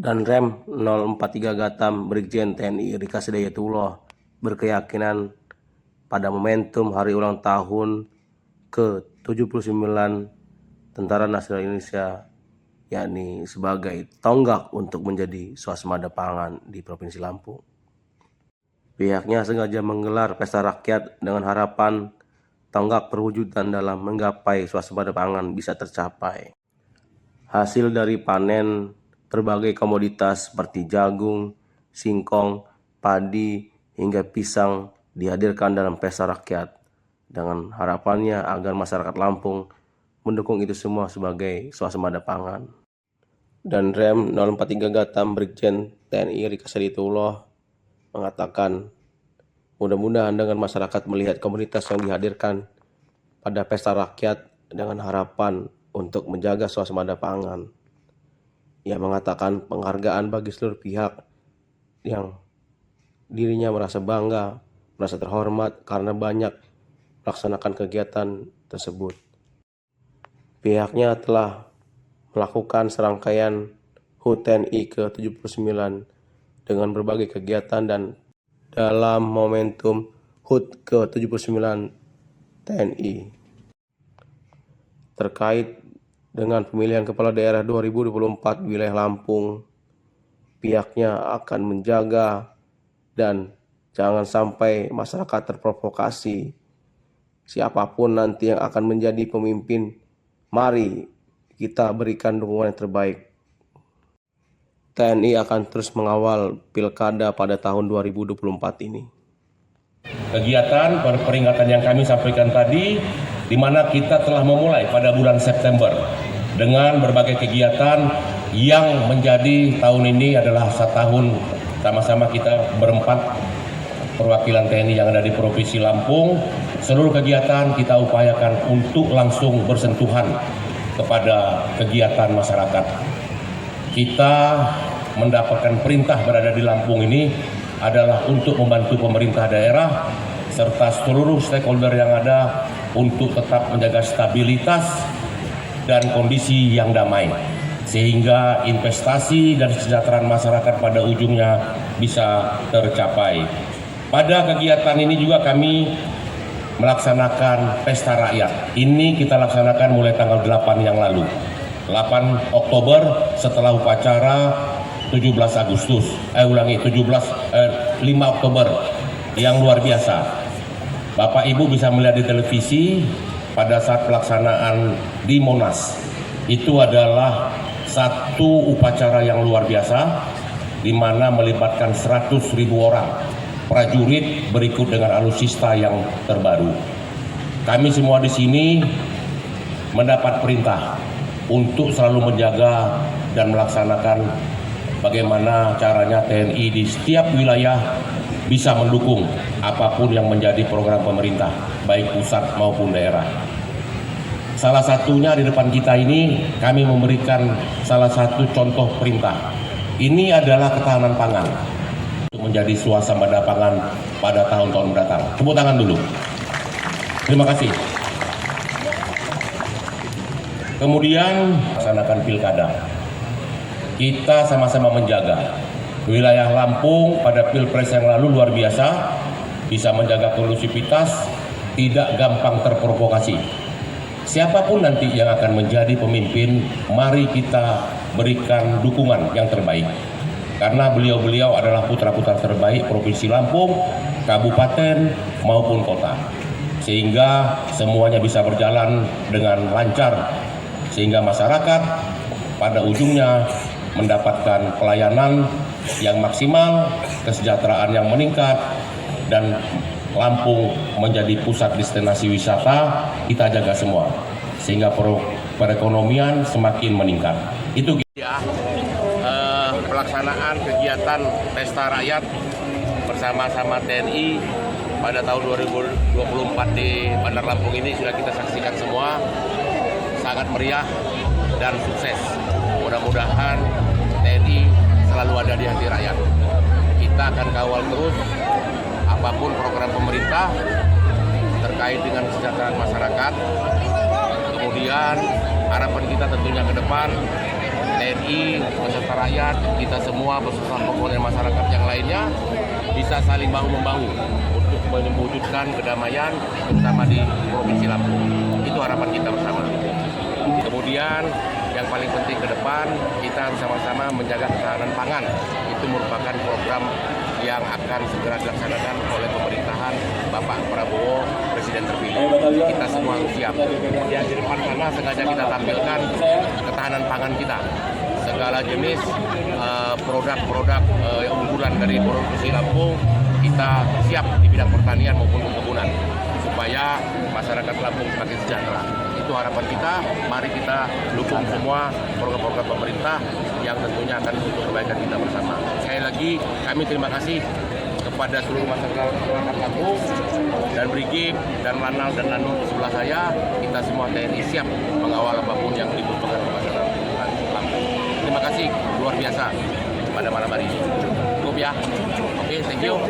Dan Rem 043 Gatam Brigjen TNI Rika Hidayatullah berkeyakinan pada momentum hari ulang tahun ke-79 Tentara Nasional Indonesia, yakni sebagai tonggak untuk menjadi swasembada pangan di Provinsi Lampung. Pihaknya sengaja menggelar pesta rakyat dengan harapan tonggak perwujudan dalam menggapai swasembada pangan bisa tercapai. Hasil dari panen berbagai komoditas seperti jagung, singkong, padi, hingga pisang dihadirkan dalam pesta rakyat dengan harapannya agar masyarakat Lampung mendukung itu semua sebagai swasembada pangan. Dan Rem 043 Gatam Brigjen TNI Rika Hidayatullah mengatakan mudah-mudahan dengan masyarakat melihat komunitas yang dihadirkan pada pesta rakyat dengan harapan untuk menjaga swasembada pangan. Ia mengatakan penghargaan bagi seluruh pihak yang dirinya merasa bangga, merasa terhormat karena banyak melaksanakan kegiatan tersebut. Pihaknya telah melakukan serangkaian HUT TNI ke-79 dengan berbagai kegiatan, dan dalam momentum HUT ke-79 TNI terkait dengan pemilihan kepala daerah 2024 wilayah Lampung, pihaknya akan menjaga dan jangan sampai masyarakat terprovokasi. Siapapun nanti yang akan menjadi pemimpin, mari kita berikan dukungan yang terbaik. TNI akan terus mengawal pilkada pada tahun 2024 ini. Kegiatan peringatan yang kami sampaikan tadi, di mana kita telah memulai pada bulan September dengan berbagai kegiatan yang menjadi tahun ini adalah setahun sama-sama kita berempat perwakilan TNI yang ada di Provinsi Lampung. Seluruh kegiatan kita upayakan untuk langsung bersentuhan kepada kegiatan masyarakat. Kita mendapatkan perintah berada di Lampung ini adalah untuk membantu pemerintah daerah serta seluruh stakeholder yang ada untuk tetap menjaga stabilitas dan kondisi yang damai, sehingga investasi dan kesejahteraan masyarakat pada ujungnya bisa tercapai. Pada kegiatan ini juga kami melaksanakan pesta rakyat. Ini kita laksanakan mulai tanggal 8 yang lalu. 8 Oktober setelah upacara 17 Agustus. 5 Oktober yang luar biasa. Bapak Ibu bisa melihat di televisi pada saat pelaksanaan di Monas. Itu adalah satu upacara yang luar biasa di mana melibatkan 100.000 orang prajurit berikut dengan alutsista yang terbaru. Kami semua di sini mendapat perintah untuk selalu menjaga dan melaksanakan bagaimana caranya TNI di setiap wilayah bisa mendukung apapun yang menjadi program pemerintah, baik pusat maupun daerah. Salah satunya di depan kita ini kami memberikan salah satu contoh perintah. Ini adalah ketahanan pangan untuk menjadi swasembada pangan pada tahun-tahun mendatang. Tepuk tangan dulu. Terima kasih. Kemudian laksanakan pilkada. Kita sama-sama menjaga. Wilayah Lampung pada Pilpres yang lalu luar biasa, bisa menjaga kondusivitas, tidak gampang terprovokasi. Siapapun nanti yang akan menjadi pemimpin, mari kita berikan dukungan yang terbaik. Karena beliau-beliau adalah putra-putra terbaik Provinsi Lampung, kabupaten maupun kota. Sehingga semuanya bisa berjalan dengan lancar, sehingga masyarakat pada ujungnya mendapatkan pelayanan yang maksimal, kesejahteraan yang meningkat, dan Lampung menjadi pusat destinasi wisata. Kita jaga semua sehingga perekonomian semakin meningkat. Itu ya, pelaksanaan kegiatan pesta rakyat bersama-sama TNI pada tahun 2024 di Bandar Lampung ini sudah kita saksikan semua, sangat meriah dan sukses. Mudah-mudahan TNI selalu ada di hati rakyat. Kita akan kawal terus apapun program pemerintah terkait dengan kesejahteraan masyarakat. Kemudian harapan kita tentunya ke depan TNI beserta rakyat, kita semua beserta komponen masyarakat yang lainnya bisa saling bahu-membahu untuk mewujudkan kedamaian, terutama di Provinsi Lampung. Itu harapan kita bersama. Kemudian yang paling penting ke depan, kita sama-sama menjaga ketahanan pangan. Itu merupakan program yang akan segera dilaksanakan oleh pemerintahan Bapak Prabowo, Presiden terpilih. Kita semua harus siap. Yang di depan sana sengaja kita tampilkan ketahanan pangan kita. Segala jenis produk-produk unggulan dari Provinsi Lampung, kita siap di bidang pertanian maupun perkebunan, supaya masyarakat Lampung semakin sejahtera. Itu harapan kita. Mari kita dukung semua program-program pemerintah yang tentunya akan untuk kebaikan kita bersama. Sekali lagi kami terima kasih kepada seluruh masyarakat Lampung dan Brigif dan Lanal dan Lanul di sebelah saya. Kita semua TNI siap mengawal apapun yang dibutuhkan oleh masyarakat Lampung. Terima kasih luar biasa pada malam hari ini. Cukup ya. Oke, thank you.